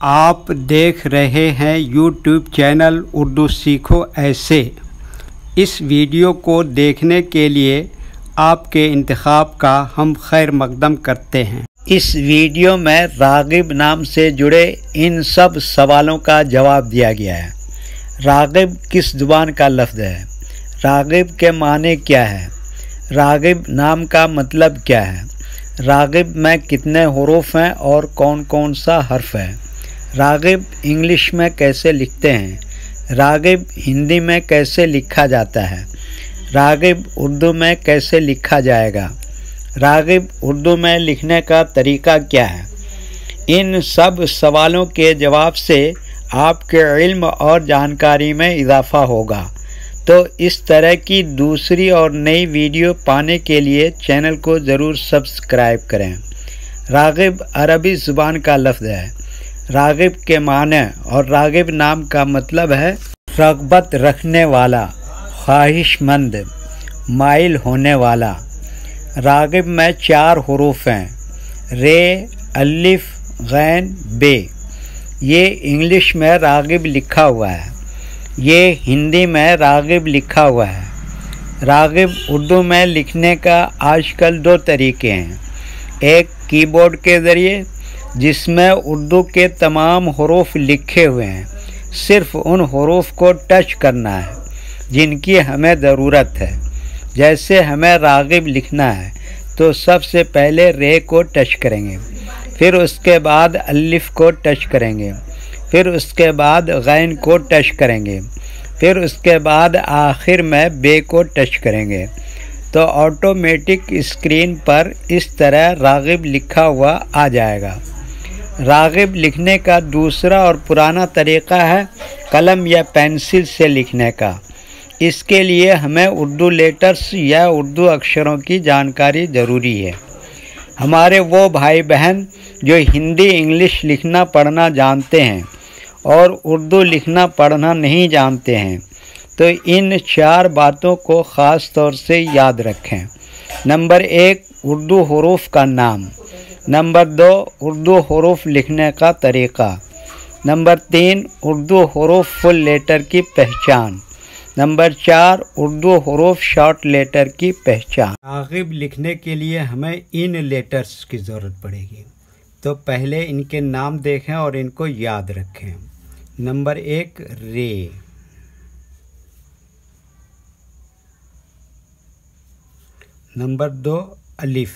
आप देख रहे हैं YouTube चैनल उर्दू सीखो ऐसे। इस वीडियो को देखने के लिए आपके इंतखाब का हम खैर मकदम करते हैं। इस वीडियो में रागिब नाम से जुड़े इन सब सवालों का जवाब दिया गया है। रागिब किस ज़ुबान का लफ्ज़ है? रागिब के माने क्या है? रागिब नाम का मतलब क्या है? रागिब में कितने हुरूफ हैं और कौन कौन सा हर्फ है? रागिब इंग्लिश में कैसे लिखते हैं? रागिब हिंदी में कैसे लिखा जाता है? रागिब उर्दू में कैसे लिखा जाएगा? रागिब उर्दू में लिखने का तरीका क्या है? इन सब सवालों के जवाब से आपके इल्म और जानकारी में इजाफ़ा होगा। तो इस तरह की दूसरी और नई वीडियो पाने के लिए चैनल को ज़रूर सब्सक्राइब करें। रागिब अरबी ज़ुबान का लफ्ज़ है। रागिब के माने और रागिब नाम का मतलब है रग़बत रखने वाला, ख्वाहिशमंद, माइल होने वाला। रागिब में 4 हुरूफ हैं, रे, अलिफ, गैन, बे। ये इंग्लिश में रागिब लिखा हुआ है, ये हिंदी में रागिब लिखा हुआ है। रागिब उर्दू में लिखने का आजकल 2 तरीके हैं। एक कीबोर्ड के ज़रिए, जिसमें उर्दू के तमाम हुरूफ लिखे हुए हैं, सिर्फ़ उन हुरूफ को टच करना है जिनकी हमें ज़रूरत है। जैसे हमें रागिब लिखना है तो सबसे पहले रे को टच करेंगे, फिर उसके बाद अलिफ को टच करेंगे, फिर उसके बाद गैन को टच करेंगे, फिर उसके बाद आखिर में बे को टच करेंगे। तो ऑटोमेटिक स्क्रीन पर इस तरह रागिब लिखा हुआ आ जाएगा। रागिब लिखने का दूसरा और पुराना तरीक़ा है कलम या पेंसिल से लिखने का। इसके लिए हमें उर्दू लेटर्स या उर्दू अक्षरों की जानकारी ज़रूरी है। हमारे वो भाई बहन जो हिंदी इंग्लिश लिखना पढ़ना जानते हैं और उर्दू लिखना पढ़ना नहीं जानते हैं, तो इन 4 बातों को ख़ास तौर से याद रखें। नंबर 1, उर्दू हुरूफ का नाम। नंबर 2, उर्दू हुरूफ लिखने का तरीक़ा। नंबर 3, उर्दू हुरूफ फुल लेटर की पहचान। नंबर 4, उर्दू हुरूफ शॉर्ट लेटर की पहचान। रागिब लिखने के लिए हमें इन लेटर्स की ज़रूरत पड़ेगी, तो पहले इनके नाम देखें और इनको याद रखें। नंबर 1, रे। नंबर 2, अलिफ।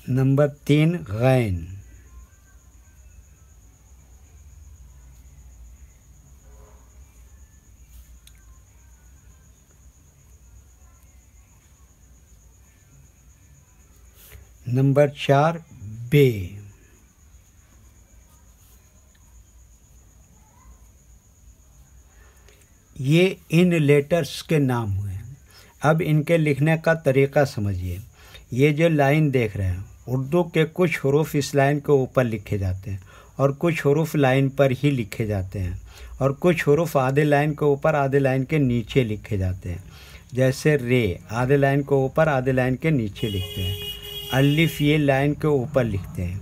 नंबर 3, गैन। नंबर 4, बे। ये इन लेटर्स के नाम हुए हैं। अब इनके लिखने का तरीक़ा समझिए। ये जो लाइन देख रहे हैं, उर्दू के कुछ हुरूफ इस लाइन के ऊपर लिखे जाते हैं और कुछ हुरूफ लाइन पर ही लिखे जाते हैं और कुछ हुरूफ आधे लाइन के ऊपर आधे लाइन के नीचे लिखे जाते हैं। जैसे रे आधे लाइन के ऊपर आधे लाइन के नीचे लिखते हैं। अलिफ ये लाइन के ऊपर लिखते हैं।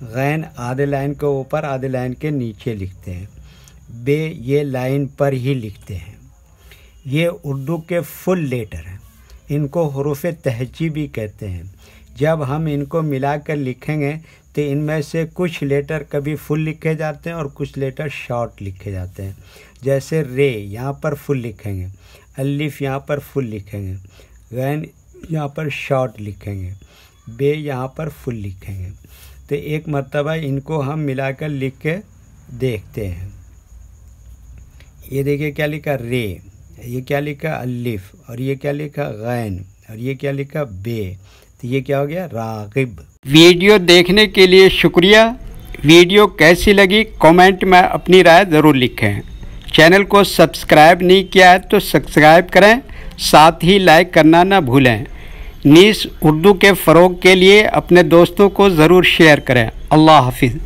गैन आधे लाइन के ऊपर आधे लाइन के नीचे लिखते हैं। बे ये लाइन पर ही लिखते हैं। ये उर्दू के फुल लेटर हैं। इनको हुरूफ तहजी भी कहते हैं। जब हम इनको मिलाकर लिखेंगे तो इनमें से कुछ लेटर कभी फुल लिखे जाते हैं और कुछ लेटर शॉर्ट लिखे जाते हैं। जैसे रे यहाँ पर फुल लिखेंगे, अलिफ यहाँ पर फुल लिखेंगे, गैन यहाँ पर शॉर्ट लिखेंगे, बे यहाँ पर फुल लिखेंगे। तो एक मर्तबा इनको हम मिलाकर लिख के देखते हैं। ये देखिए क्या लिखा रे, ये क्या लिखा अलिफ, और ये क्या लिखा गैन, और ये क्या लिखा बे। तो ये क्या हो गया? रागिब। वीडियो देखने के लिए शुक्रिया। वीडियो कैसी लगी कमेंट में अपनी राय ज़रूर लिखें। चैनल को सब्सक्राइब नहीं किया है तो सब्सक्राइब करें, साथ ही लाइक करना ना भूलें। नीस उर्दू के फ़रोग़ के लिए अपने दोस्तों को ज़रूर शेयर करें। अल्लाह हाफिज़।